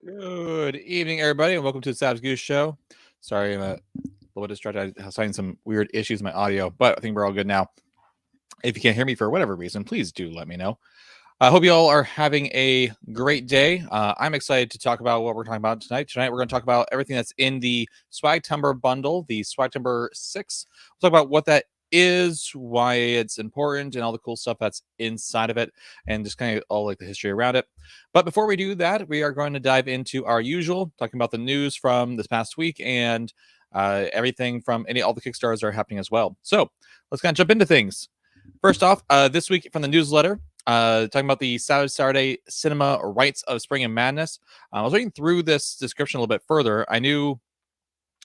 Good evening, everybody, and welcome to the Savage Goose Show. Sorry, I'm a little bit distracted. I was having some weird issues with my audio, but I think we're all good now. If you can't hear me for whatever reason, please do let me know. I hope you all are having a great day. I'm excited to talk about what we're talking about tonight. Tonight, we're going to talk about everything that's in the SWAGtember bundle, the SWAGtember 6. We'll talk about what that is, why it's important, and all the cool stuff that's inside of it, and just kind of all like the history around it. But before we do that, we are going to dive into our usual, talking about the news from this past week and everything from all the Kickstarters that are happening as well. So let's kind of jump into things. First off, this week from the newsletter, talking about the Saturday Cinema Rites of Spring and Madness. I was reading through this description a little bit further. I knew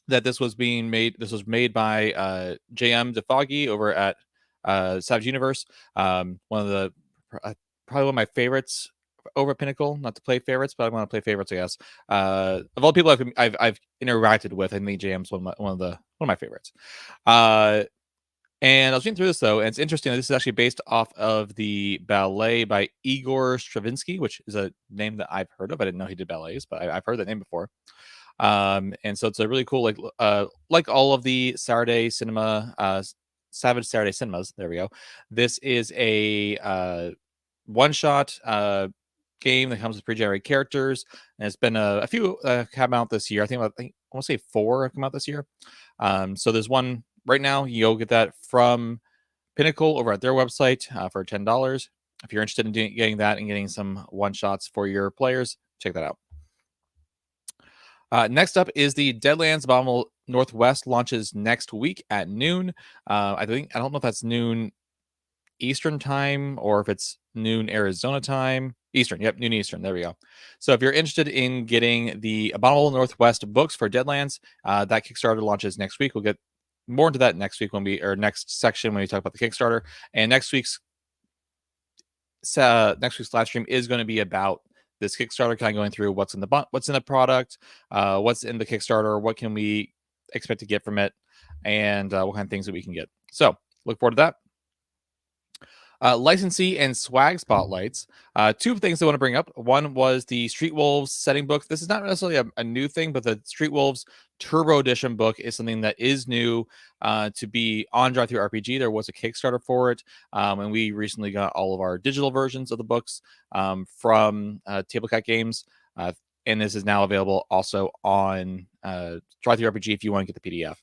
that this was being made. This was made by JM DeFoggy over at Savage Universe. One of the probably one of my favorites over at Pinnacle. Not to play favorites, but I want to play favorites, I guess. Of all the people I've interacted with, I think JM's one of my favorites. And I was reading through this though, and it's interesting that this is actually based off of the ballet by Igor Stravinsky, which is a name that I've heard of. I didn't know he did ballets, but I've heard that name before. And so it's a really cool, like all of the Saturday cinema, Savage Saturday Cinemas. There we go. This is a one-shot game that comes with pre-generated characters, and it's been a few come out this year. I want to say 4 have come out this year. So there's one right now. You'll get that from Pinnacle over at their website for $10. If you're interested in getting that and getting some one shots for your players, check that out. Next up is the Deadlands Abominable Northwest launches next week at noon. I don't know if that's noon Eastern time or if it's noon Arizona time. Eastern, yep, noon Eastern. There we go. So if you're interested in getting the Abominable Northwest books for Deadlands, that Kickstarter launches next week. We'll get more into that next week next section when we talk about the Kickstarter. And next week's live stream is going to be about this Kickstarter, kind of going through what's in the product, what's in the Kickstarter, what can we expect to get from it, and what kind of things that we can get. So look forward to that. Licensee and swag spotlights. 2 things I want to bring up. One was the Street Wolves setting book. This is not necessarily a new thing, but the Street Wolves Turbo Edition book is something that is new to be on Drive-Thru RPG. There was a Kickstarter for it, and we recently got all of our digital versions of the books from Tabletop Games, and this is now available also on Drive-Thru RPG if you want to get the PDF.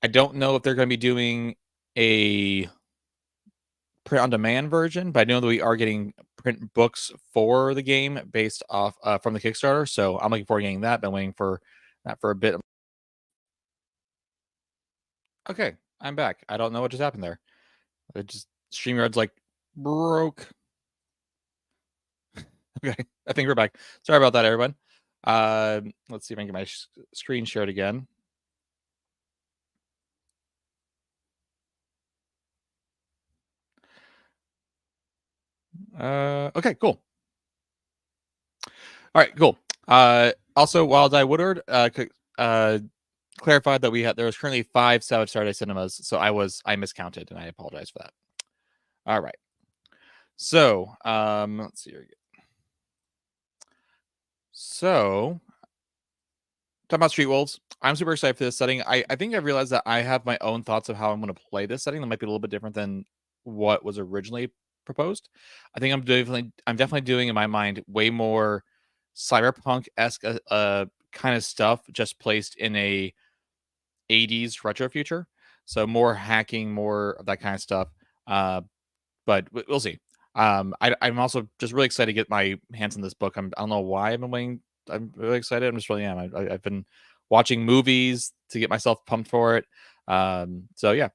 I don't know if they're going to be doing a print-on-demand version, but I know that we are getting print books for the game based off from the Kickstarter, so I'm looking forward to getting that. Been waiting for that for a bit. Okay, I'm back. I don't know what just happened there. It just StreamYard's like broke. Okay, I think we're back. Sorry about that, everyone. Let's see if I can get my screen shared again. Okay, cool. All right, cool. Also, Wild Eye Woodward clarified that there was currently 5 Savage Saturday Cinemas, so I miscounted, and I apologize for that. All right. So, let's see here again. So, talking about Street Wolves, I'm super excited for this setting. I think I've realized that I have my own thoughts of how I'm going to play this setting that might be a little bit different than what was originally proposed. I think I'm definitely doing in my mind way more cyberpunk-esque kind of stuff, just placed in a 80s retro future. So more hacking, more of that kind of stuff. But we'll see. I'm also just really excited to get my hands on this book. I don't know why I've been waiting. I'm really excited. I'm just really am. I've been watching movies to get myself pumped for it. So yeah.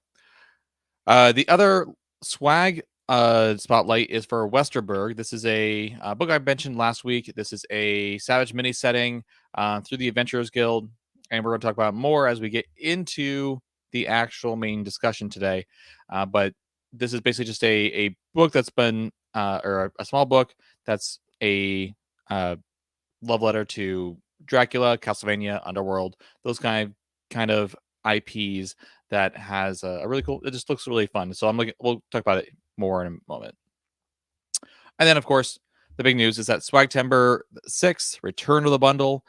The other swag spotlight is for Westerberg. This is a book I mentioned last week. This is a Savage mini setting through the Adventurers Guild, and we're going to talk about more as we get into the actual main discussion today. But this is basically just a book that's been or a small book that's a love letter to Dracula, Castlevania, Underworld, those kind of IPs that has a really cool. It just looks really fun. So we'll talk about it more in a moment. And then, of course, the big news is that SWAGtember 6, Return to the Bundle,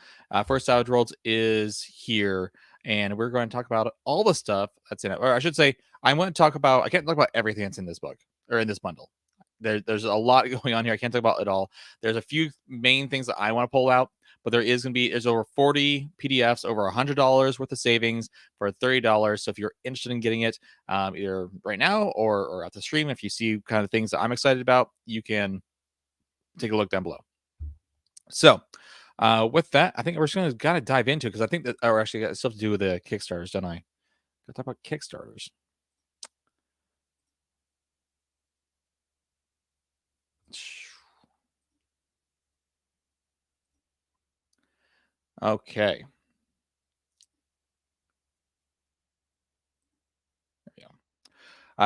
for Savage Worlds is here. And we're going to talk about all the stuff that's in it. Or I should say, I can't talk about everything that's in this book or in this bundle. There's a lot going on here. I can't talk about it all. There's a few main things that I want to pull out, but there's over 40 PDFs, over $100 worth of savings for $30. So if you're interested in getting it, either right now or at the stream, if you see kind of things that I'm excited about, you can take a look down below. So with that, I think we're just going to kind of dive into, because I think that, or actually, got stuff to do with the Kickstarters, don't I? Gotta talk about Kickstarters. Okay.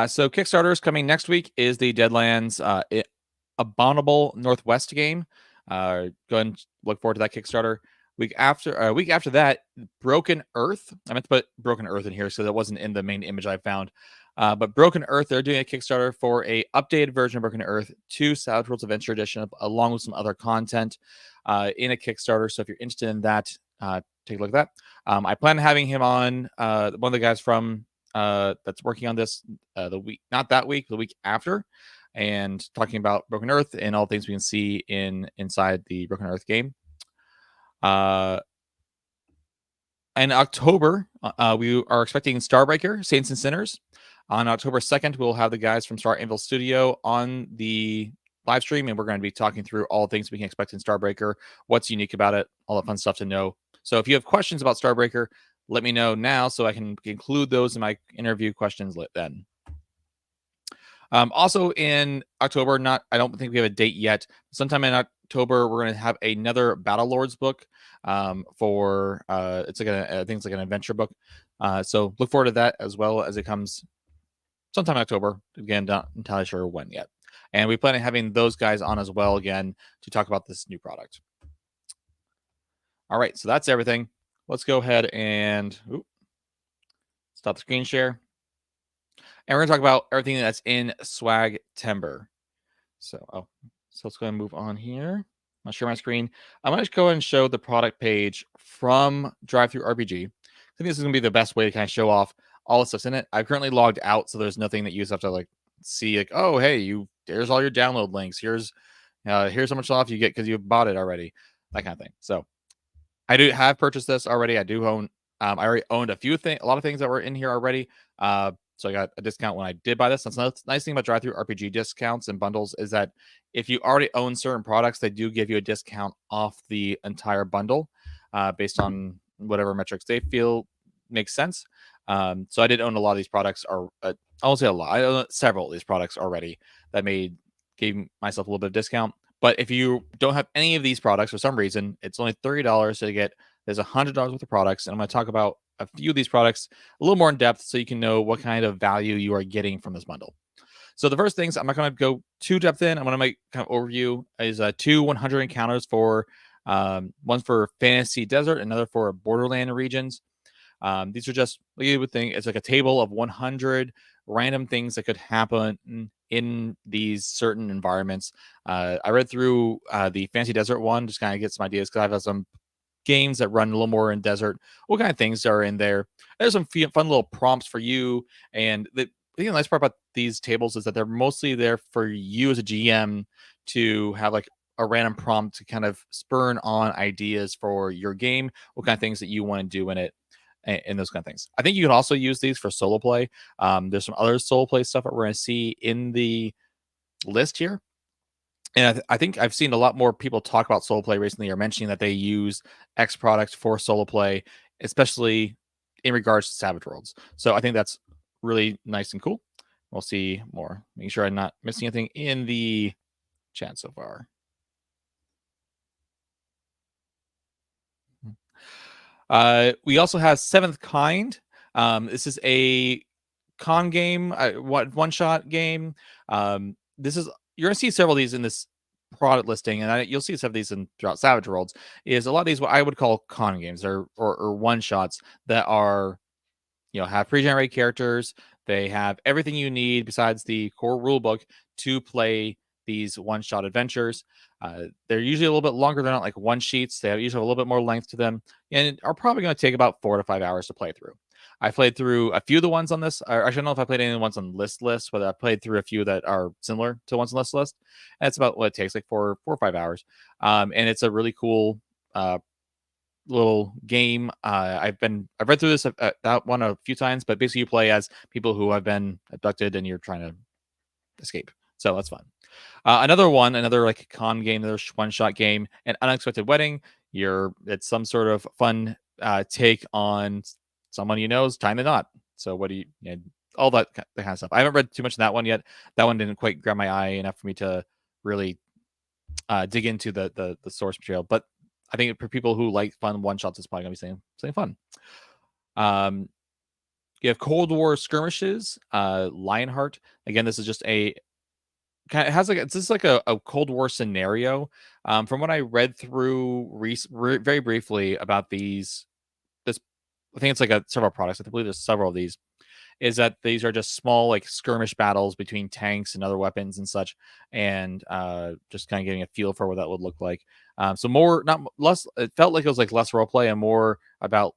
So Kickstarter is coming next week is the Deadlands Abominable Northwest game. Go ahead and look forward to that Kickstarter. Week after that, Broken Earth. I meant to put Broken Earth in here, so that wasn't in the main image I found. But Broken Earth, they're doing a Kickstarter for a updated version of Broken Earth 2 Savage Worlds Adventure Edition, along with some other content in a Kickstarter. So if you're interested in that, take a look at that. I plan on having him on, one of the guys from that's working on this the week after, and talking about Broken Earth and all things we can see inside the Broken Earth game. In October, we are expecting Starbreaker, Saints and Sinners. On October 2nd, we'll have the guys from Star Anvil Studio on the live stream, and we're going to be talking through all the things we can expect in Starbreaker, what's unique about it, all the fun stuff to know. So if you have questions about Starbreaker, let me know now so I can include those in my interview questions then. Also in October, I don't think we have a date yet. Sometime in October, we're going to have another Battlelords book for I think it's like an adventure book. So look forward to that as well, as it comes sometime in October. Again, not entirely sure when yet. And we plan on having those guys on as well again to talk about this new product. All right, so that's everything. Let's go ahead and stop the screen share. And we're going to talk about everything that's in SWAGtember. So let's go ahead and move on here. I'll share my screen. I'm going to go ahead and show the product page from DriveThruRPG. I think this is going to be the best way to kind of show off all the stuff's in it. I've currently logged out, so there's nothing that you have to like see, like, oh, hey, there's all your download links. Here's how much off you get because you bought it already, that kind of thing. So I do have purchased this already. I do own. I already owned a lot of things that were in here already. So I got a discount when I did buy this. That's the nice thing about DriveThruRPG discounts and bundles, is that if you already own certain products, they do give you a discount off the entire bundle, based on whatever metrics they feel makes sense. So I did own a lot of these products, or I won't say a lot. I own several of these products already that gave myself a little bit of discount. But if you don't have any of these products for some reason, it's only $30 to get. There's $100 worth of products, and I'm going to talk about a few of these products a little more in depth so you can know what kind of value you are getting from this bundle. So the first things, I'm not going to go too depth in. I'm going to make kind of overview, is 2 100 encounters for one for Fantasy Desert, another for Borderland regions. These are just, you would think, it's like a table of 100 random things that could happen in these certain environments. I read through the Fantasy Desert one, just kind of get some ideas, because I've had some games that run a little more in desert. What kind of things are in there? There's some fun little prompts for you. And I think the nice part about these tables is that they're mostly there for you as a GM to have like a random prompt to kind of spurn on ideas for your game, what kind of things that you want to do in it, and those kind of things. I think you can also use these for solo play. There's some other solo play stuff that we're going to see in the list here. And I think I've seen a lot more people talk about solo play recently, or mentioning that they use X product for solo play, especially in regards to Savage Worlds. So I think that's really nice and cool. We'll see more. Making sure I'm not missing anything in the chat so far. We also have Seventh Kind. This is a con game, one-shot game. You're going to see several of these in this product listing, and you'll see some of these throughout Savage Worlds. Is a lot of these what I would call con games, or one-shots that are, have pre-generated characters. They have everything you need besides the core rulebook to play these one-shot adventures. They're usually a little bit longer. They're not like one sheets. They usually have a little bit more length to them, and are probably going to take about 4 to 5 hours to play through. I played through a few of the ones on this. Or actually, I don't know if I played any of the ones on list, but I played through a few that are similar to ones on list. And it's about what it takes, like 4 or 5 hours. And it's a really cool little game. I've read through this that one a few times, but basically you play as people who have been abducted and you're trying to escape. So that's fun. Another like con game, another one-shot game, An Unexpected Wedding. It's some sort of fun take on someone you know's tying the knot. So what do all that kind of stuff. I haven't read too much of that one yet. That one didn't quite grab my eye enough for me to really dig into the source material. But I think for people who like fun one-shots, it's probably going to be something fun. You have Cold War Skirmishes, Lionheart. Again, this is just it has it's just like a Cold War scenario. From what I read through very briefly about this, I think it's like several products. I believe there's several of these. Is that these are just small like skirmish battles between tanks and other weapons and such, and just kind of getting a feel for what that would look like. So not less. It felt like it was like less role play and more about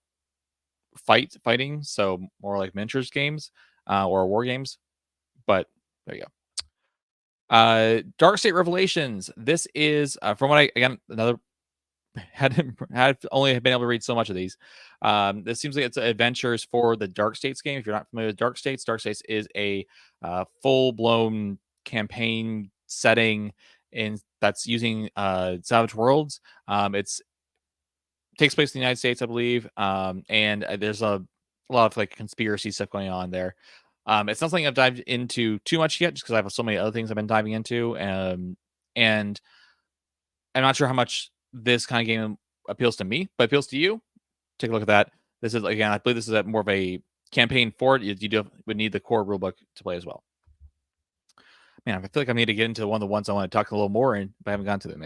fighting. So more like miniatures games or war games. But there you go. Dark State Revelations. This is from what another had only been able to read so much of these. This seems like it's adventures for the Dark States game. If you're not familiar with Dark States is a full-blown campaign setting that's using Savage Worlds. It takes place in the United States, I believe, and there's a lot of like conspiracy stuff going on there. It's not something I've dived into too much yet, just because I have so many other things I've been diving into, and I'm not sure how much this kind of game appeals to me, but appeals to you. Take a look at that. This is, again, I believe this is more of a campaign for it. You would need the core rulebook to play as well. Man, I feel like I need to get into one of the ones I want to talk a little more in, but I haven't gotten to them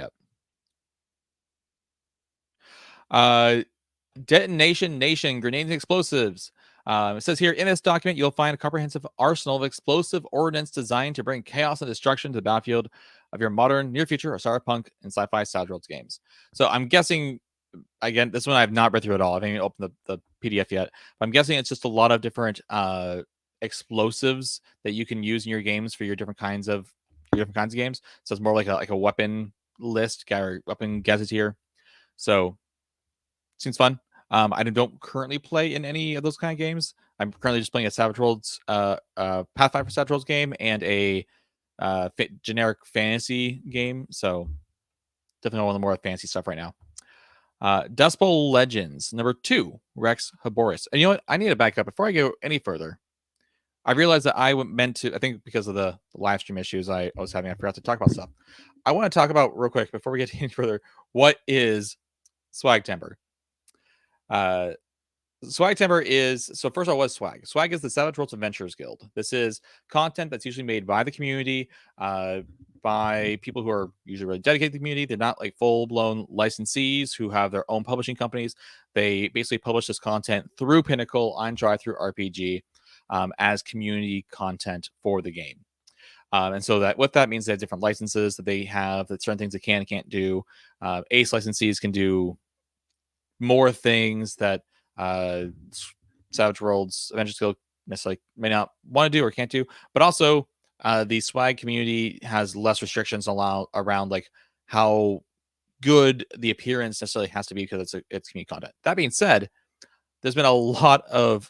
yet. Detonation Nation, Grenades and Explosives. It says here, in this document, you'll find a comprehensive arsenal of explosive ordnance designed to bring chaos and destruction to the battlefield of your modern, near future, or cyberpunk and sci-fi Savage Worlds games. So I'm guessing, again, this one I've not read through at all. I haven't even opened the PDF yet. But I'm guessing it's just a lot of different explosives that you can use in your games for your different kinds of games. So it's more like a weapon list, or weapon gazetteer. So seems fun. I don't currently play in any of those kind of games. I'm currently just playing a Savage Worlds, Pathfinder Savage Worlds game, and a generic fantasy game. So definitely one of the more fancy stuff right now. Dust Bowl Legends, number 2, Rex Haboris. And you know what? I need to back up before I go any further. I realized that I think because of the live stream issues I was having, I forgot to talk about stuff. I want to talk about real quick before we get any further. What is SWAGtember? SWAGtember is, so first of all, what's Swag? Swag is the Savage Worlds Adventurers Guild. This is content that's usually made by the community, by people who are usually really dedicated to the community. They're not like full-blown licensees who have their own publishing companies. They basically publish this content through Pinnacle on Drive-Thru RPG as community content for the game. And so what that means, they have different licenses that they have, that certain things they can and can't do. Ace licensees can do more things that Savage Worlds Adventures Guild necessarily may not want to do or can't do, but also the swag community has less restrictions around like how good the appearance necessarily has to be, because it's community content. That being said, there's been a lot of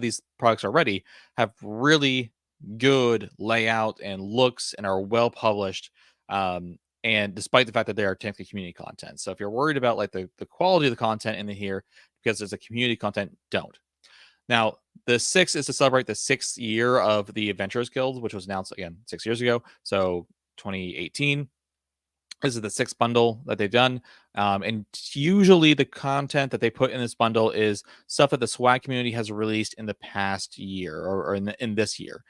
these products already have really good layout and looks and are well published. And despite the fact that they are technically community content. So if you're worried about like the quality of the content in here, because there's a community content, don't. Now, the 6 is to celebrate the 6th year of the Adventurers Guild, which was announced, again, 6 years ago. So 2018. This is the 6th bundle that they've done. And usually the content that they put in this bundle is stuff that the swag community has released in the past year or in this year.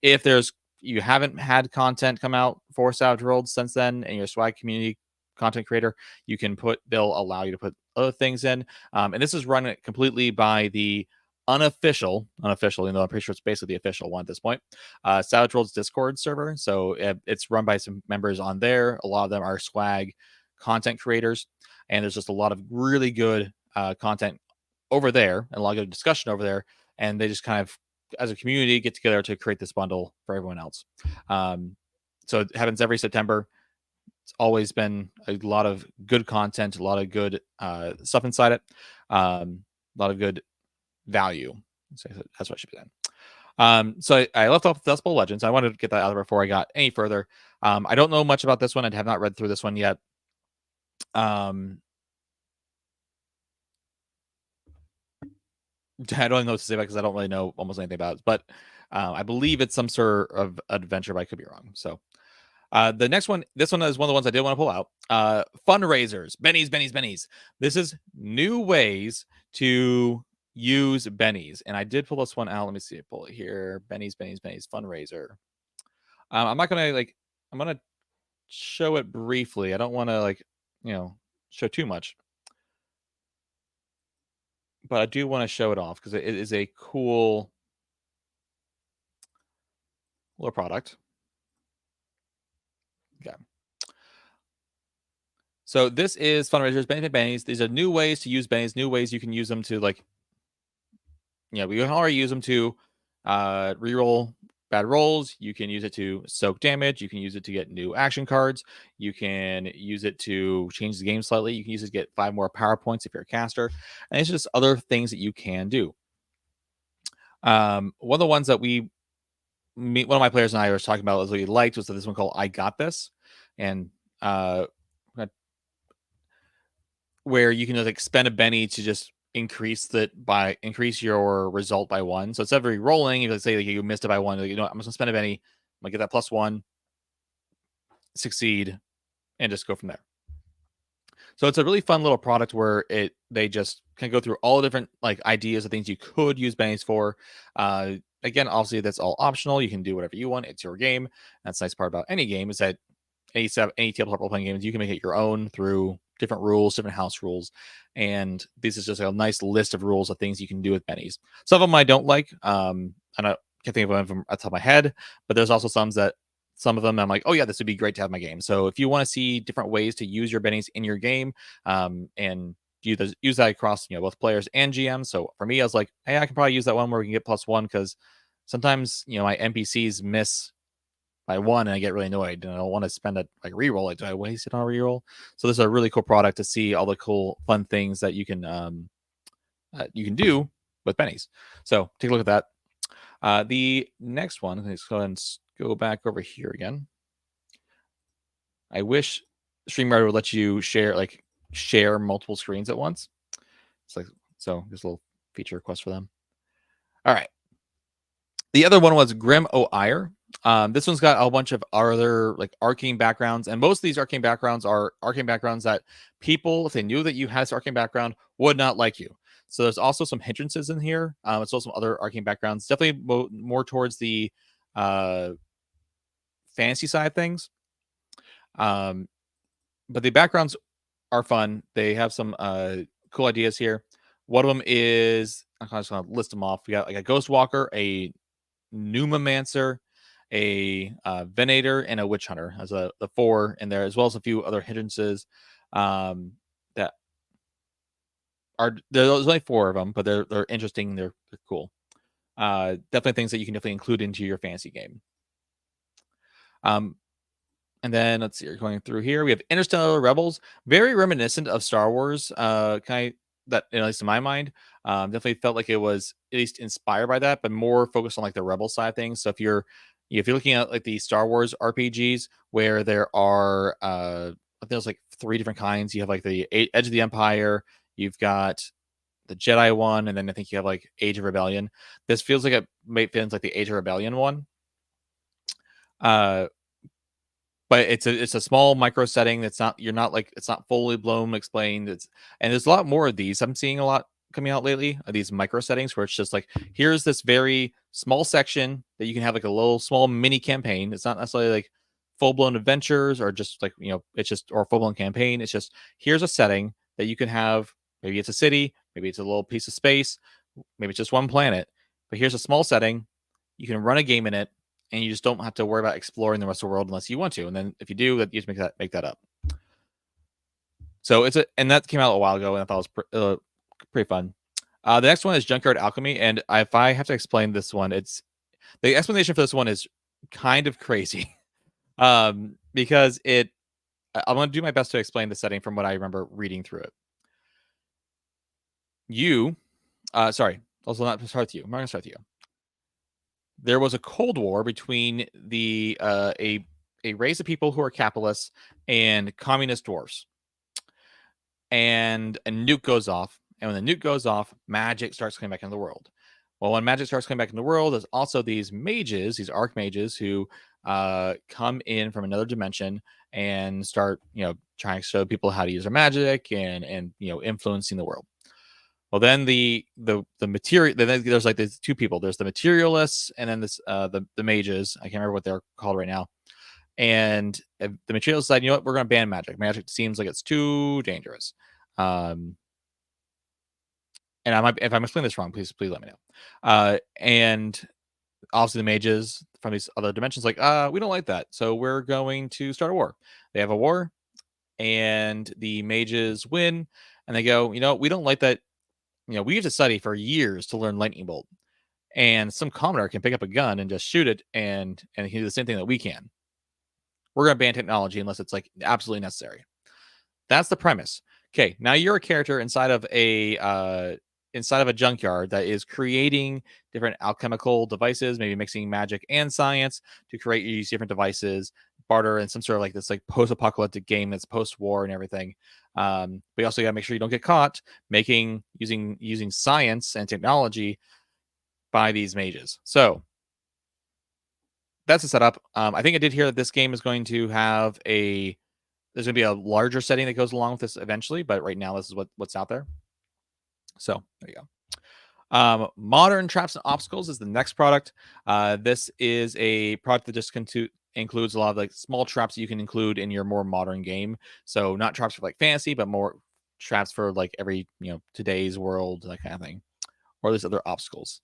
If you haven't had content come out for Savage Worlds since then, and you're a swag community content creator, they'll allow you to put other things in. And this is run completely by the unofficial, even though I'm pretty sure it's basically the official one at this point, Savage Worlds Discord server. So it's run by some members on there. A lot of them are swag content creators, and there's just a lot of really good content over there and a lot of good discussion over there. And they just kind of, as a community, get together to create this bundle for everyone else. So it happens every September. It's always been a lot of good content, a lot of good stuff inside it, a lot of good value. So that's what I should be saying. So I left off with Dust Bowl Legends. I wanted to get that out of before I got any further. I don't know much about this one. I have not read through this one yet. I don't know what to say about it because I don't really know almost anything about it. But I believe it's some sort of adventure, but I could be wrong. So the next one, this one is one of the ones I did want to pull out. Fundraisers, bennies. This is new ways to use bennies, and I did pull this one out. Let me see. Pull it here. Bennies, fundraiser. I'm not gonna I'm gonna show it briefly. I don't want to show too much, but I do want to show it off because it is a cool little product. Okay. So this is fundraisers, bennies. These are new ways to use bennies, new ways you can use them to we can already use them to reroll bad rolls. You can use it to soak damage. You can use it to get new action cards. You can use it to change the game slightly. You can use it to get 5 more power points if you're a caster. And it's just other things that you can do. One of the ones that one of my players and I was talking about was what he liked was this one called I Got This. And where you can just spend a Benny to just increase your result by 1. So instead of re-rolling, if say you missed it by 1, I'm just gonna spend a Benny, I'm gonna get that +1, succeed, and just go from there. So it's a really fun little product where they just can go through all the different ideas of things you could use bennies for. Again, obviously that's all optional. You can do whatever you want. It's your game. That's the nice part about any game is that any tabletop role-playing games, you can make it your own through different rules, different house rules. And this is just a nice list of rules of things you can do with bennies. Some of them I don't like. I can't think of one of them at the top of my head, but there's also some of them I'm like, oh yeah, this would be great to have in my game. So if you want to see different ways to use your bennies in your game, and use that across both players and GMs. So for me, I was like, hey, I can probably use that one where we can get +1 because sometimes my NPCs miss by 1 and I get really annoyed and I don't want to spend a reroll. Do I waste it on a reroll? So this is a really cool product to see all the cool fun things that you can do with bennies. So take a look at that. The next one, let's go ahead and go back over here again. I wish StreamYard would let you share multiple screens at once. It's so there's a little feature request for them. All right. The other one was Grim O'Ire. This one's got a bunch of other arcane backgrounds, and most of these arcane backgrounds are arcane backgrounds that people, if they knew that you had this arcane background, would not like you. So there's also some hindrances in here. It's also some other arcane backgrounds, definitely more towards the fantasy side of things. But the backgrounds are fun. They have some cool ideas here. One of them is, I'm just going to list them off. We got a Ghost Walker, a Pneumomancer, a Venator, and a Witch Hunter as the 4 in there, as well as a few other hindrances that are, there's only 4 of them, but they're interesting. They're cool. Definitely things that you can definitely include into your fantasy game. And then let's see, you're going through here. We have Interstellar Rebels, very reminiscent of Star Wars, that at least in my mind, definitely felt like it was at least inspired by that, but more focused on the rebel side of things. So if you're looking at the Star Wars RPGs, where there are I think there's 3 different kinds. You have the Edge of the Empire, you've got the Jedi one, and then I think you have Age of Rebellion. This feels like it might fit into the Age of Rebellion one. But it's a small micro setting. It's not fully blown explained. And there's a lot more of these. I'm seeing a lot coming out lately of these micro settings where it's just here's this very small section that you can have a little small mini campaign. It's not necessarily full blown adventures or just it's just or full blown campaign. It's just here's a setting that you can have. Maybe it's a city, maybe it's a little piece of space, Maybe it's just one planet, but here's a small setting. You can run a game in it, and you just don't have to worry about exploring the rest of the world unless you want to. And then if you do, that you just make that up. So and that came out a while ago, and I thought it was pretty fun. The next one is Junkyard Alchemy, and if I have to explain this one, it's the explanation for this one is kind of crazy, because I'm going to do my best to explain the setting from what I remember reading through it. Sorry, also not to start with you. I'm not going to start with you. There was a Cold War between a race of people who are capitalists and communist dwarfs, and a nuke goes off. And when the nuke goes off, magic starts coming back into the world. Well, when magic starts coming back in the world, there's also these mages, these archmages, who come in from another dimension and start, trying to show people how to use their magic and influencing the world. Well, then the material. Then there's like these two people. There's the materialists, and then the mages. I can't remember what they're called right now. And the materialists said, you know what, we're going to ban magic. Magic seems like it's too dangerous. And if I'm explaining this wrong, please let me know. And obviously the mages from these other dimensions, like, we don't like that, so we're going to start a war. They have a war, and the mages win, and they go, we don't like that. We used to study for years to learn lightning bolt, and some commoner can pick up a gun and just shoot it, and he do the same thing that we can. We're going to ban technology unless it's like absolutely necessary. That's the premise. Okay, now you're a character inside of a junkyard that is creating different alchemical devices, maybe mixing magic and science to create these different devices, barter in some sort of like this like post-apocalyptic game that's post-war and everything. But you also got to make sure you don't get caught using science and technology by these mages. So that's the setup. I think I did hear that this game is going to have there's going to be a larger setting that goes along with this eventually, but right now this is what's out there. So there you go. Modern Traps and Obstacles is the next product. This is a product that just includes a lot of like small traps that you can include in your more modern game. So not traps for like fantasy, but more traps for like every today's world, that kind of thing, or there's other obstacles.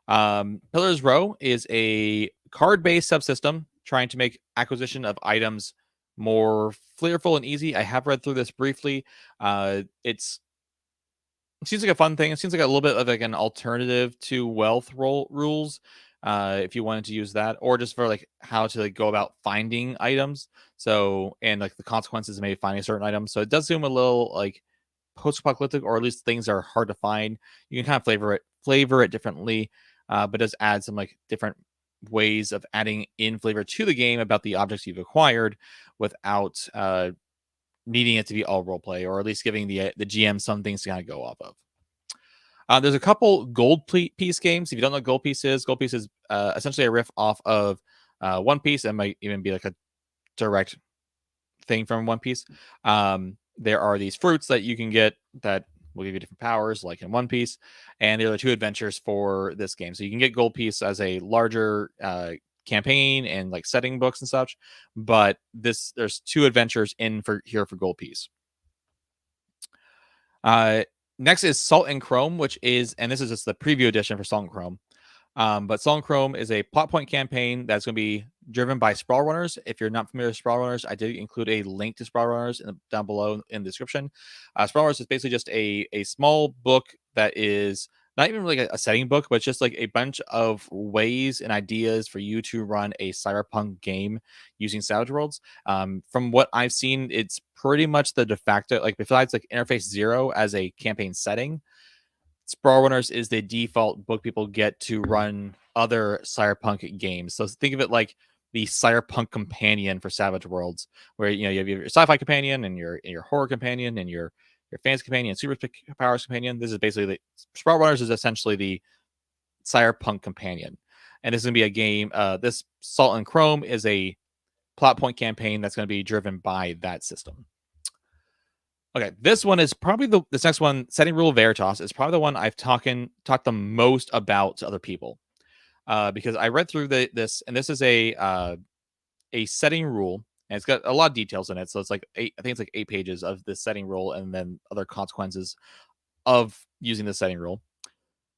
Pillars Row is a card-based subsystem trying to make acquisition of items more flavorful and easy. I have read through this briefly. It seems like a fun thing. It seems like a little bit of like an alternative to wealth rules, if you wanted to use that, or just for like how to like go about finding items. So, and like the consequences of maybe finding certain items. So it does seem a little like post-apocalyptic, or at least things are hard to find. You can kind of flavor it differently, but does add some like different ways of adding in flavor to the game about the objects you've acquired without needing it to be all role play, or at least giving the GM some things to kind of go off of. There's a couple gold piece games. If you don't know what gold piece is essentially a riff off of One Piece, and might even be like a direct thing from One Piece. There are these fruits that you can get that will give you different powers, like in One Piece, and there are two adventures for this game. So you can get gold piece as a larger campaign and like setting books and such, but there's two adventures for gold piece. Next is Salt and Chrome, this is just the preview edition for Salt and Chrome. But Salt and Chrome is a plot point campaign that's going to be driven by Sprawlrunners. If you're not familiar with Sprawlrunners, I did include a link to Sprawlrunners down below in the description. Sprawlrunners is basically just a small book that is not even really a setting book, but it's just like a bunch of ways and ideas for you to run a cyberpunk game using Savage Worlds. From what I've seen, it's pretty much the de facto, like besides like Interface 0 as a campaign setting, Sprawlrunners is the default book people get to run other cyberpunk games. So think of it like the cyberpunk companion for Savage Worlds, where you have your sci-fi companion and your horror companion and your fantasy companion, super powers companion. This is basically Sprawlrunners is essentially the cyberpunk companion, and this is gonna be a game. This Salt and Chrome is a plot point campaign that's going to be driven by that system. Okay, this one is probably this next one, Setting Rule Veritas, is probably the one I've talked the most about to other people, because I read through this, and this is a setting rule, and it's got a lot of details in it. So it's like I think it's like 8 pages of this setting rule, and then other consequences of using the setting rule.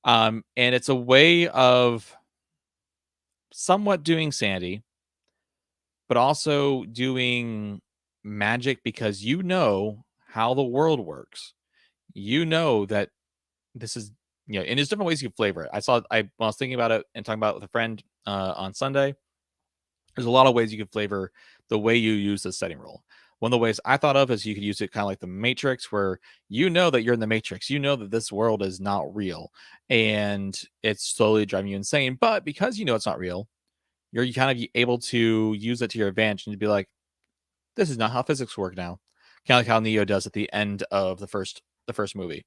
And it's a way of somewhat doing sanity, but also doing magic because you know how the world works. You know that this is, and there's different ways you can flavor it. When I was thinking about it and talking about it with a friend on Sunday, there's a lot of ways you can flavor the way you use the setting rule. One of the ways I thought of is you could use it kind of like the Matrix, where you know that you're in the Matrix. You know that this world is not real and it's slowly driving you insane. But because you know it's not real, you're kind of able to use it to your advantage and to be like, this is not how physics work now. Kind of like how Neo does at the end of the first movie,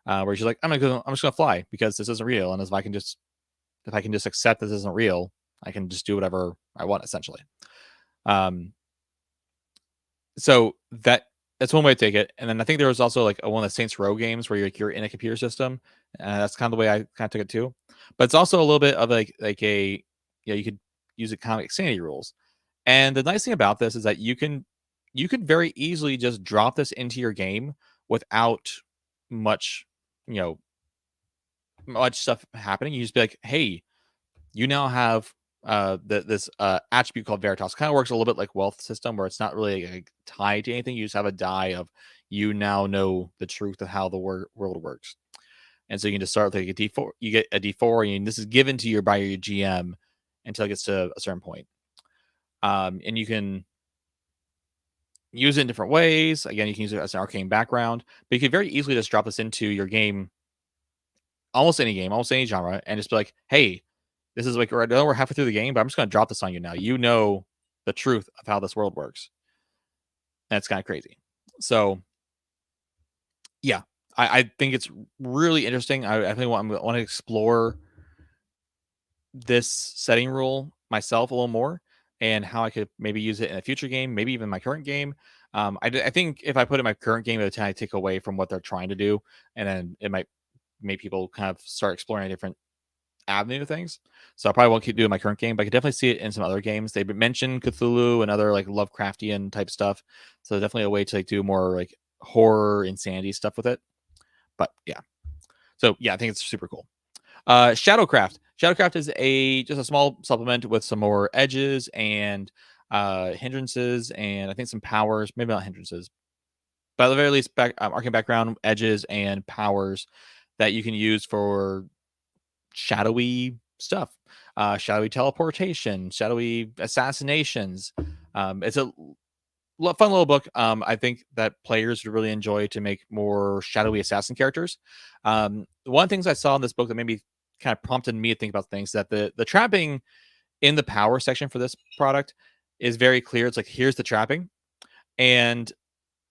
where she's like, I'm just gonna fly because this isn't real. And if I can just accept this isn't real, I can just do whatever I want essentially. Um, so that's one way to take it. And then I think there was also like one of the Saints Row games where you're in a computer system. That's kind of the way I kind of took it too. But it's also a little bit of like a you could use it kind of like sanity rules. And the nice thing about this is that you could very easily just drop this into your game without much you know much stuff happening. You just be like, hey, you now have this attribute called Veritas. Kind of works a little bit like wealth system, where it's not really like tied to anything. You just have a die of you now know the truth of how the world works, and so you can just start with like a D4. You get a D4, and this is given to you by your GM until it gets to a certain point. And you can use it in different ways. Again, you can use it as an arcane background, but you can very easily just drop this into your game, almost any genre, and just be like, hey, this is like, I know we're halfway through the game, but I'm just going to drop this on you now. You know the truth of how this world works. And it's kind of crazy. So, yeah, I think it's really interesting. I definitely want to explore this setting rule myself a little more and how I could maybe use it in a future game, maybe even my current game. I think if I put it in my current game, it would kind of take away from what they're trying to do. And then it might make people kind of start exploring different avenue of things. So I probably won't keep doing my current game, but I could definitely see it in some other games. They mentioned Cthulhu and other like Lovecraftian type stuff. So definitely a way to like do more like horror insanity stuff with it. But yeah. So yeah, I think it's super cool. Shadowcraft. Shadowcraft is just a small supplement with some more edges and hindrances and I think some powers, maybe not hindrances, but at the very least arcane background, edges and powers that you can use for shadowy stuff, shadowy teleportation, shadowy assassinations. It's a fun little book. I think that players would really enjoy to make more shadowy assassin characters. One of the things I saw in this book that maybe kind of prompted me to think about things that the trapping in the power section for this product is very clear. It's like, here's the trapping. And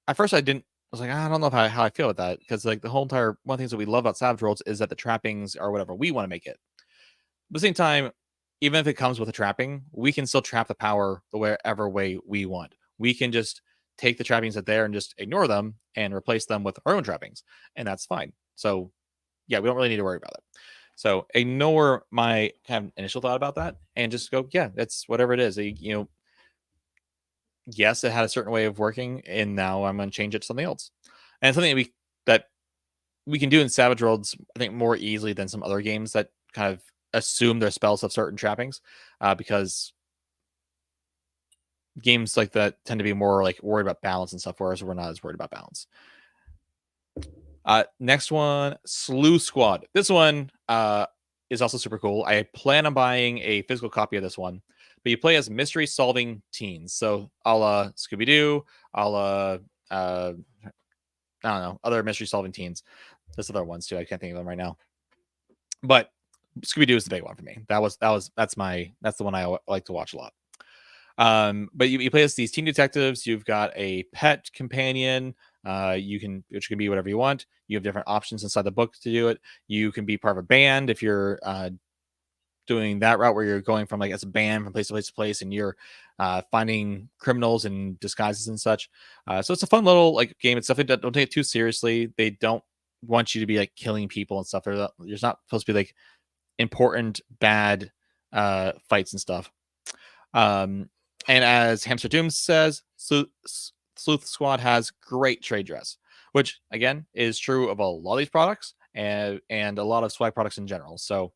at first I was like, I don't know how I feel with that, because like the whole entire one of the things that we love about Savage Worlds is that the trappings are whatever we want to make it. At the same time, even if it comes with a trapping, we can still trap the power the wherever way we want. We can just take the trappings that there and just ignore them and replace them with our own trappings, and that's fine. So yeah, we don't really need to worry about it. So ignore my kind of initial thought about that and just go, yeah, that's whatever it is. Yes, it had a certain way of working, and now I'm going to change it to something else. And something that we can do in Savage Worlds, I think, more easily than some other games that kind of assume their spells have certain trappings, because games like that tend to be more like worried about balance and stuff, whereas we're not as worried about balance. Next one, Sleuth Squad. This one is also super cool. I plan on buying a physical copy of this one, but you play as mystery solving teens. So a la Scooby Doo, a la I don't know, other mystery solving teens. There's other ones too. I can't think of them right now. But Scooby Doo is the big one for me. That's the one I like to watch a lot. But you play as these teen detectives. You've got a pet companion. Which can be whatever you want. You have different options inside the book to do it. You can be part of a band if you're doing that route, where you're going from like as a band from place to place to place, and you're finding criminals in disguises and such. So it's a fun little like game. It's something that don't take it too seriously. They don't want you to be like killing people and stuff. There's not supposed to be like important bad fights and stuff. And as Hamster Doom says, Sleuth Squad has great trade dress, which again is true of a lot of these products. and a lot of swag products in general. So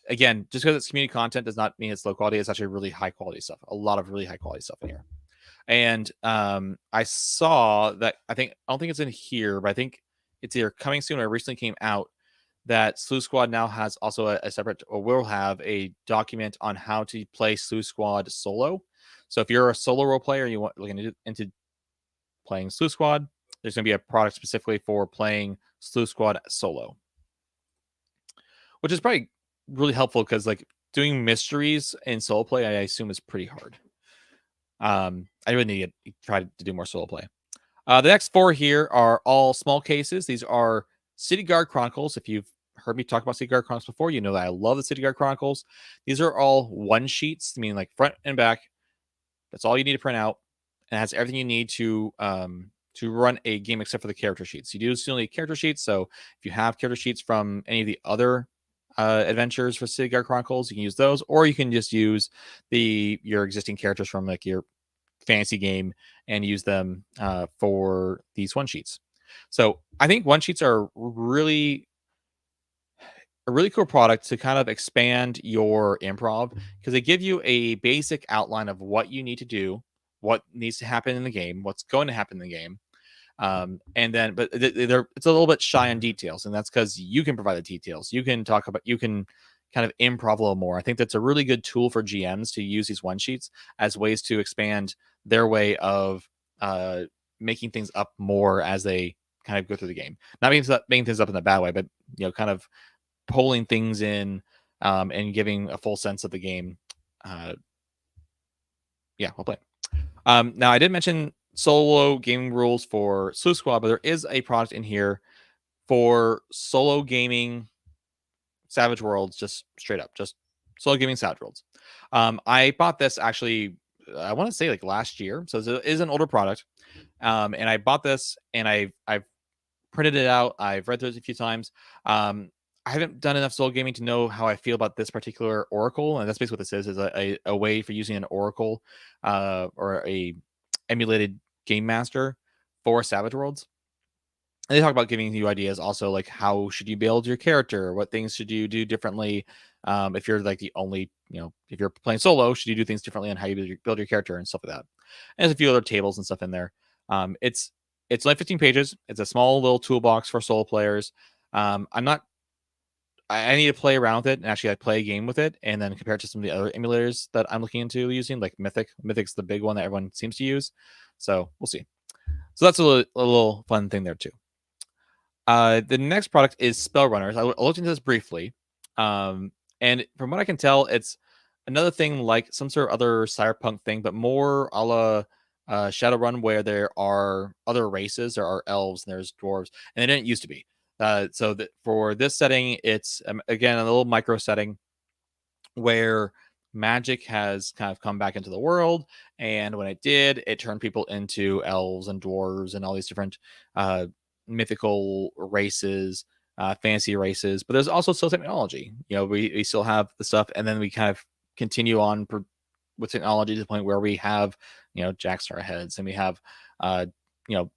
again, just because it's community content does not mean it's low quality. It's actually really high quality stuff. A lot of really high quality stuff in here. And I saw that I don't think it's in here, but I think it's either coming soon or recently came out that Sleuth Squad now has also a separate, or will have a document on how to play Sleuth Squad solo. So if you're a solo role player and you want looking into playing Sleuth Squad, there's going to be a product specifically for playing Sleuth Squad solo, which is probably really helpful because like doing mysteries in solo play, I assume is pretty hard. I really need to try to do more solo play. The next 4 here are all small cases. These are City Guard Chronicles. If you've heard me talk about City Guard Chronicles before, you know that I love the City Guard Chronicles. These are all one sheets, meaning like front and back. That's all you need to print out, and it has everything you need to run a game except for the character sheets. You do still need character sheets, so if you have character sheets from any of the other adventures for City Guard Chronicles, you can use those, or you can just use your existing characters from like your fantasy game and use them for these one sheets. So I think one sheets are really a really cool product to kind of expand your improv because they give you a basic outline of what you need to do, what needs to happen in the game, what's going to happen in the game. And then, but it's a little bit shy on details, and that's because you can provide the details. You can kind of improv a little more. I think that's a really good tool for GMs to use these one sheets as ways to expand their way of making things up more as they kind of go through the game. Not making things up in a bad way, but kind of pulling things in and giving a full sense of the game. We'll play. Now I did mention solo gaming rules for Sleuth Squad, but there is a product in here for solo gaming Savage Worlds, just straight up, just solo gaming Savage Worlds. I bought this actually, I want to say like last year, so it is an older product. And I bought this, and I've printed it out. I've read through it a few times. I haven't done enough solo gaming to know how I feel about this particular Oracle, and that's basically what this is a way for using an Oracle or a emulated game master for Savage Worlds. And they talk about giving you ideas also, like how should you build your character, what things should you do differently if you're like the only, if you're playing solo, should you do things differently on how you build your character and stuff like that. And there's a few other tables and stuff in there. It's only 15 pages. It's a small little toolbox for solo players. I need to play around with it and actually play a game with it and then compare it to some of the other emulators that I'm looking into using, like Mythic. Mythic's the big one that everyone seems to use. So we'll see. So that's a little fun thing there too. The next product is Sprawlrunners. I looked into this briefly. And from what I can tell, it's another thing like some sort of other cyberpunk thing, but more a la Shadowrun, where there are other races. There are elves and there's dwarves, and they didn't used to be. So that for this setting, it's again a little micro setting where magic has kind of come back into the world, and when it did, it turned people into elves and dwarves and all these different mythical races, fantasy races. But there's also still technology. We still have the stuff, and then we kind of continue on with technology to the point where we have jacks to our heads, and we have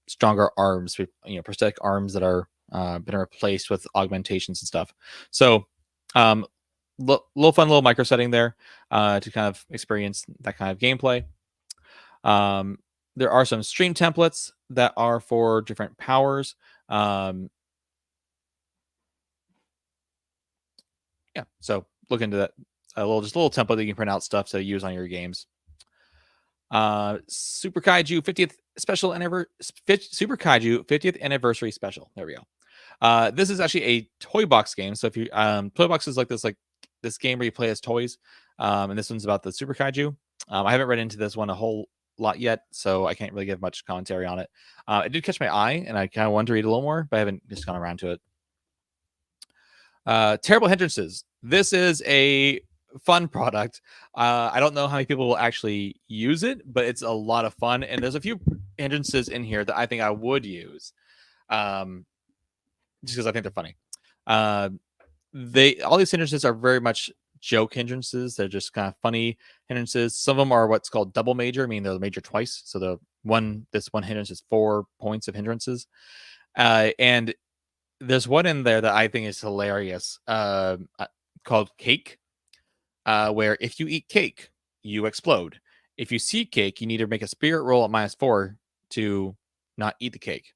stronger arms, prosthetic arms that are been replaced with augmentations and stuff. So little fun little micro setting there to kind of experience that kind of gameplay. There are some stream templates that are for different powers. So look into that. Just a little template that you can print out stuff to use on your games. Super Kaiju 50th special Super Kaiju 50th anniversary special. There we go. This is actually a toy box game. So if you toy box is like this game where you play as toys. And this one's about the Super Kaiju. I haven't read into this one a whole lot yet, so I can't really give much commentary on it. It did catch my eye, and I kind of wanted to read a little more, but I haven't just gone around to it. Terrible Hindrances. This is a fun product. I don't know how many people will actually use it, but it's a lot of fun, and there's a few hindrances in here that I think I would use, just because I think they're funny. All these hindrances are very much joke hindrances. They're just kind of funny hindrances. Some of them are what's called double major, meaning they're major twice. So this one hindrance is 4 points of hindrances, and there's one in there that I think is hilarious, called Cake, where if you eat cake, you explode. If you see cake, you need to make a spirit roll at -4 to not eat the cake.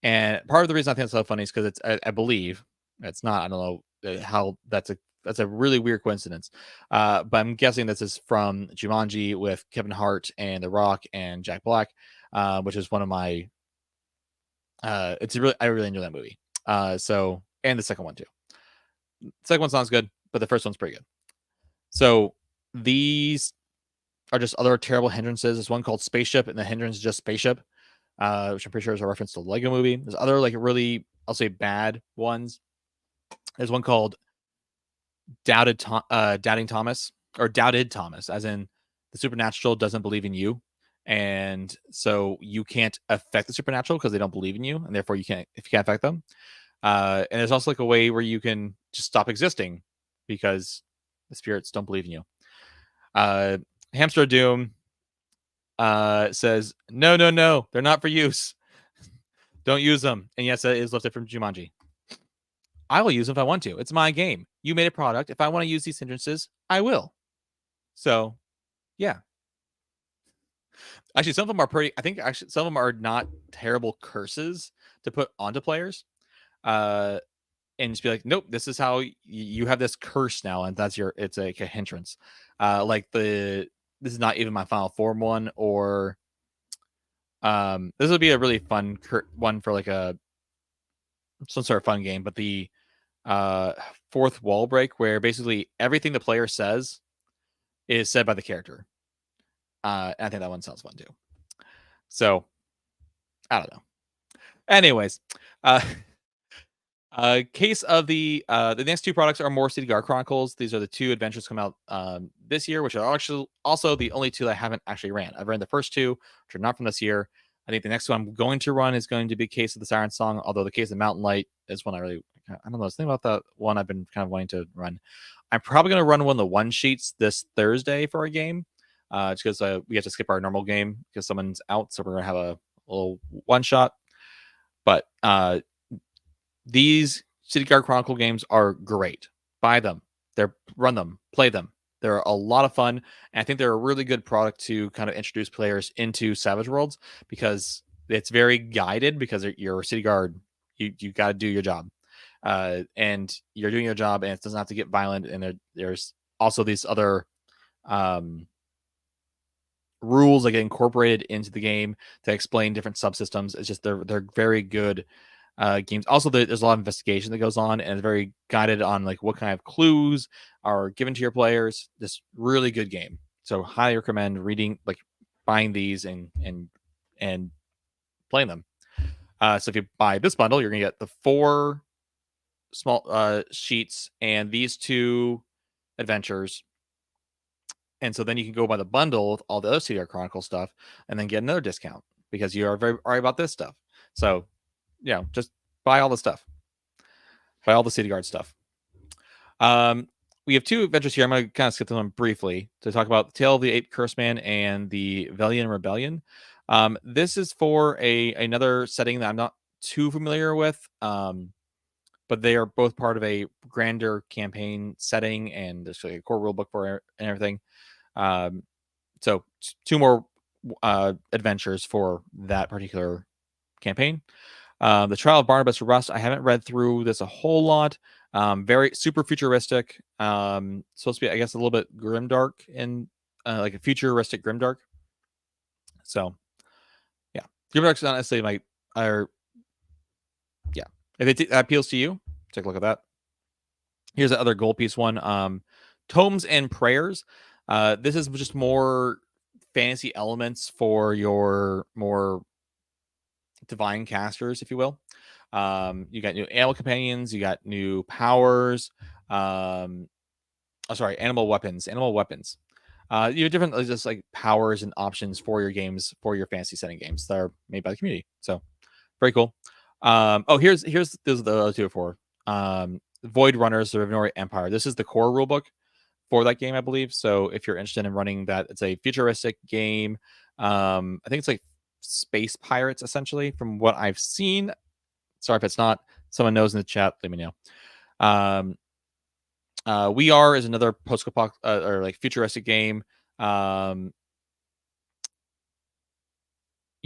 And part of the reason I think it's so funny is because it's, I believe, it's not. I don't know how that's a really weird coincidence. But I'm guessing this is from Jumanji with Kevin Hart and The Rock and Jack Black, which is one of my. It's really I really enjoy that movie. So and the second one too. The second one sounds good, but the first one's pretty good. So these are just other terrible hindrances. There's one called Spaceship, and the hindrance is just Spaceship, which I'm pretty sure is a reference to the Lego movie. There's other like really, I'll say, bad ones. There's one called Doubting Thomas, or Doubted Thomas, as in the supernatural doesn't believe in you, and so you can't affect the supernatural because they don't believe in you, and therefore you can't affect them. And there's also like a way where you can just stop existing because the spirits don't believe in you. Hamster Doom says, no, they're not for use. Don't use them. And yes, it is lifted from Jumanji. I will use them if I want to. It's my game. You made a product. If I want to use these hindrances, I will. So, yeah. Actually, some of them are pretty. I think actually some of them are not terrible curses to put onto players. And just be like, nope, this is how you have this curse now, and that's it's like a hindrance. Like this is not even my final form one, or this would be a really fun one for like some sort of fun game, but the fourth wall break, where basically everything the player says is said by the character. And I think that one sounds fun too. So I don't know. Anyways, case of the next two products are more City Guard Chronicles. These are the two adventures come out this year, which are actually also the only two that I haven't actually ran. I've ran the first two, which are not from this year. I think the next one I'm going to run is going to be Case of the Siren Song, although the Case of Mountain Light is one I don't know. I was thinking about that one I've been kind of wanting to run. I'm probably going to run one of the one sheets this Thursday for a game, just because we have to skip our normal game because someone's out, so we're going to have a little one shot. But these City Guard Chronicle games are great. Buy them. Run them. Play them. They're a lot of fun. And I think they're a really good product to kind of introduce players into Savage Worlds, because it's very guided, because you're a City Guard. You got to do your job. And you're doing your job, and it doesn't have to get violent. And there's also these other rules that get incorporated into the game to explain different subsystems. It's just they're very good games. Also, there's a lot of investigation that goes on, and it's very guided on like what kind of clues are given to your players. This really good game. So highly recommend buying these and playing them. So if you buy this bundle, you're gonna get the 4 small sheets and these 2 adventures. And so then you can go buy the bundle with all the other CDR Chronicle stuff and then get another discount because you are very worried about this stuff. So, yeah, just buy all the stuff. Buy all the City Guard stuff. We have 2 adventures here. I'm going to kind of skip them briefly to talk about Tale of the Ape Curse Man and the Velian Rebellion. This is for another setting that I'm not too familiar with, but they are both part of a grander campaign setting, and there's like a core rulebook for it and everything. So 2 more adventures for that particular campaign. The Trial of Barnabas Rust. I haven't read through this a whole lot. Very super futuristic. Supposed to be, I guess, a little bit grimdark and like a futuristic grimdark. So, yeah, grimdark's not necessarily yeah. If it appeals to you, take a look at that. Here's the other gold piece one. Tomes and Prayers. This is just more fantasy elements for your more divine casters, if you will. You got new animal companions, you got new powers. Animal weapons. You have different just like powers and options for your games, for your fantasy setting games that are made by the community. So very cool. Here's those are the other 2 for Void Runners, the Revenori Empire. This is the core rulebook for that game, I believe. So if you're interested in running that, it's a futuristic game. I think it's like space pirates, essentially, from what I've seen. Sorry if it's not. someone knows in the chat, let me know. We Are is another post-apocalyptic or like futuristic game. You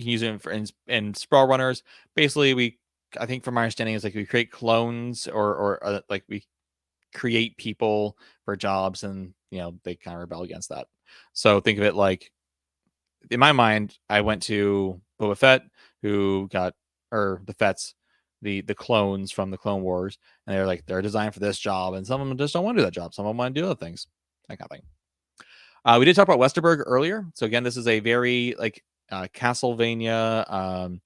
can use it in Sprawlrunners. Basically, I think from my understanding is like we create clones or like we create people for jobs, and they kind of rebel against that. So think of it like, in my mind, I went to Boba Fett, who got, or the Fetts, the clones from the Clone Wars, and they're designed for this job, and some of them just don't want to do that job. Some of them want to do other things, that kind of thing. We did talk about Westerberg earlier. So again, this is a very like Castlevania,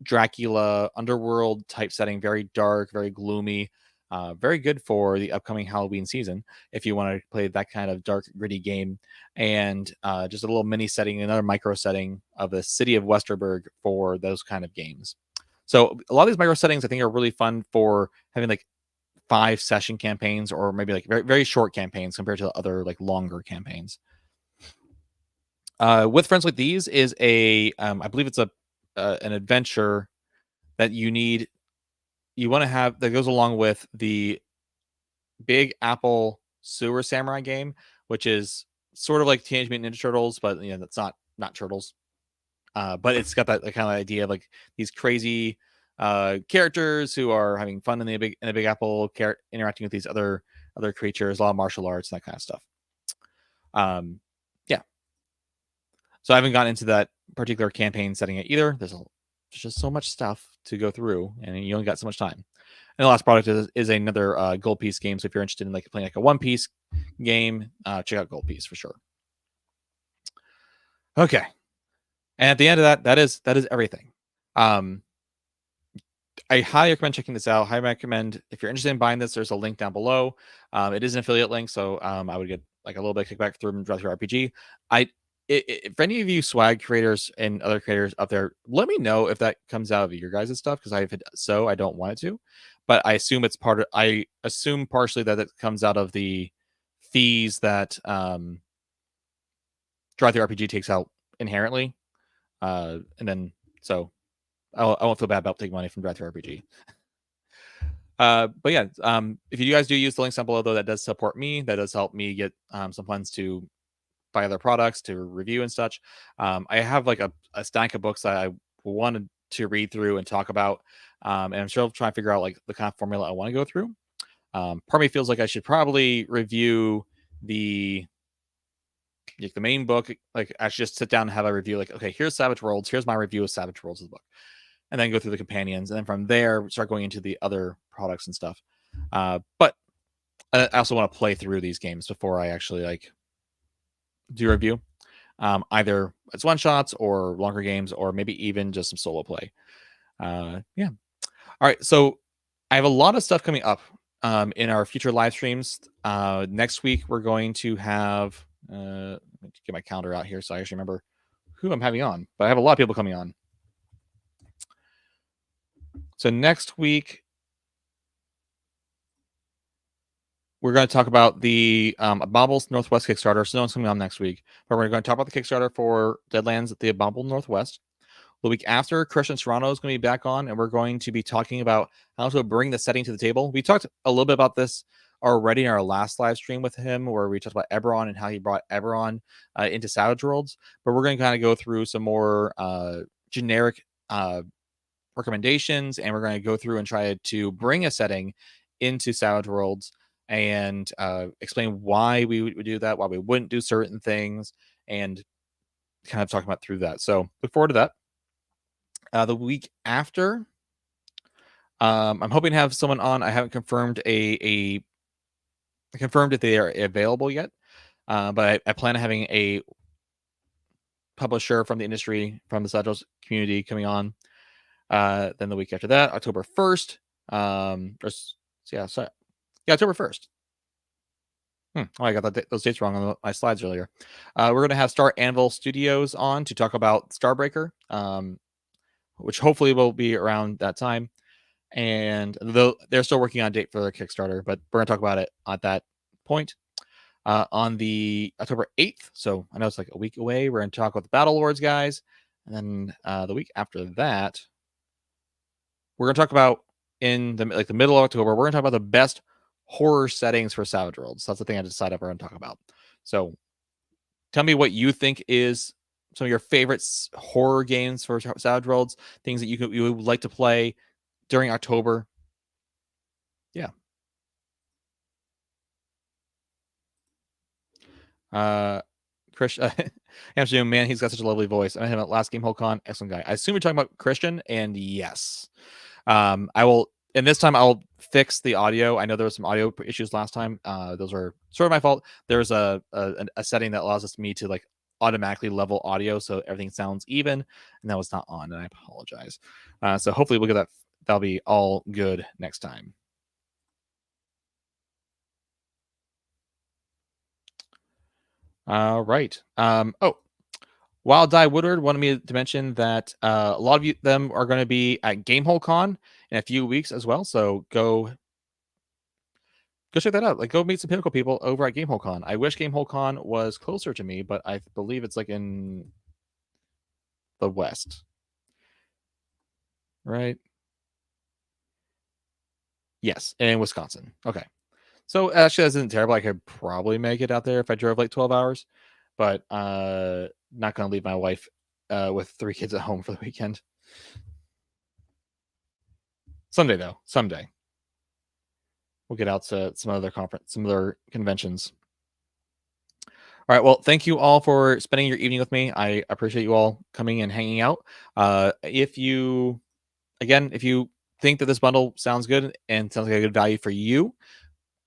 Dracula underworld type setting, very dark, very gloomy, very good for the upcoming Halloween season if you want to play that kind of dark, gritty game. And just a little mini setting, another micro setting of the city of Westerberg for those kind of games. So a lot of these micro settings I think are really fun for having like 5-session campaigns, or maybe like very, very short campaigns compared to other like longer campaigns. With Friends Like These is I believe it's an adventure that you want to have that goes along with the Big Apple Sewer Samurai game, which is sort of like Teenage Mutant Ninja Turtles, but that's not turtles. But it's got that kind of idea of like these crazy characters who are having fun in the Big Apple, interacting with these other creatures, a lot of martial arts, that kind of stuff. Yeah. So I haven't gotten into that particular campaign setting yet either. There's just so much stuff to go through, and you only got so much time. And the last product is another Gold Piece game. So if you're interested in like playing like a One Piece game, check out Gold Piece for sure. Okay. And at the end of that is everything. I highly recommend checking this out. Highly recommend, if you're interested in buying this, there's a link down below. It is an affiliate link, so I would get like a little bit of kickback through RPG. If any of you swag creators and other creators out there, let me know if that comes out of your guys' stuff, because if it so, I don't want it to. But I assume it's I assume partially that it comes out of the fees that Drive Through RPG takes out inherently. And then so I won't feel bad about taking money from Drive Through RPG. But yeah, if you guys do use the links down below, though, that does support me. That does help me get some funds to buy other products, to review and such. I have like a stack of books that I wanted to read through and talk about, and I'm still trying to figure out like the kind of formula I want to go through. Part of me feels like I should probably review the main book, like I should just sit down and have a review, like, okay, here's Savage Worlds, here's my review of Savage Worlds' book, and then go through the companions, and then from there start going into the other products and stuff. But I also want to play through these games before I actually like do a review, either as one shots or longer games, or maybe even just some solo play. Yeah. All right. So I have a lot of stuff coming up in our future live streams. Next week we're going to have. Let me get my calendar out here so I actually remember who I'm having on. But I have a lot of people coming on. So next week we're going to talk about the Abominable Northwest Kickstarter. So no one's coming on next week, but we're going to talk about the Kickstarter for Deadlands at the Abominable Northwest. The week after, Christian Serrano is going to be back on, and we're going to be talking about how to bring the setting to the table. We talked a little bit about this already in our last live stream with him, where we talked about Eberron and how he brought Eberron into Savage Worlds. But we're going to kind of go through some more generic recommendations, and we're going to go through and try to bring a setting into Savage Worlds and explain why we would do that, why we wouldn't do certain things, and kind of talking about through that. So look forward to that. The week after, I'm hoping to have someone on. I haven't confirmed confirmed if they are available yet, but I plan on having a publisher from the industry, from the Savage community, coming on. Then the week after that, October 1st. October 1st. Oh, I got those dates wrong on my slides earlier. We're going to have Star Anvil Studios on to talk about Starbreaker, which hopefully will be around that time. And though they're still working on a date for their Kickstarter, but we're going to talk about it at that point. On the October 8th, so I know it's like a week away, we're going to talk with the Battlelords guys. And then the week after that, we're going to talk about in the middle of October. We're going to talk about the best horror settings for Savage Worlds. That's the thing I decided we're going to talk about. So tell me what you think is some of your favorite horror games for Savage Worlds, things that you would like to play during October. Yeah. Chris, Amsterdam, man, he's got such a lovely voice. I met him at last game HoldCon. Excellent guy. I assume you're talking about Christian, and yes. I will, and this time I'll fix the audio. I know there was some audio issues last time. Those are sort of my fault. There's a setting that allows me to like automatically level audio so everything sounds even, and that was not on, and I apologize. So hopefully we'll get that. That'll be all good next time. All right. Wild Die Woodward wanted me to mention that a lot of them are going to be at GameholeCon in a few weeks as well. So go check that out. Like, go meet some Pinnacle people over at GameholeCon. I wish GameholeCon was closer to me, but I believe it's like in the West, right? Yes, in Wisconsin. Okay. So actually, that isn't terrible. I could probably make it out there if I drove like 12 hours, but not going to leave my wife with 3 kids at home for the weekend. Someday, though. Someday. We'll get out to some other conference, some other conventions. All right. Well, thank you all for spending your evening with me. I appreciate you all coming and hanging out. If you think that this bundle sounds good and sounds like a good value for you,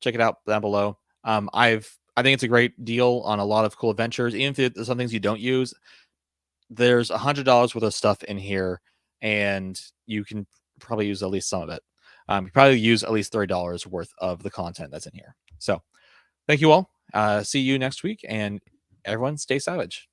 check it out down below. I think it's a great deal on a lot of cool adventures. Even if there's some things you don't use, there's $100 worth of stuff in here, and you can probably use at least some of it. You probably use at least $30 worth of the content that's in here. So thank you all. See you next week, and everyone stay savage.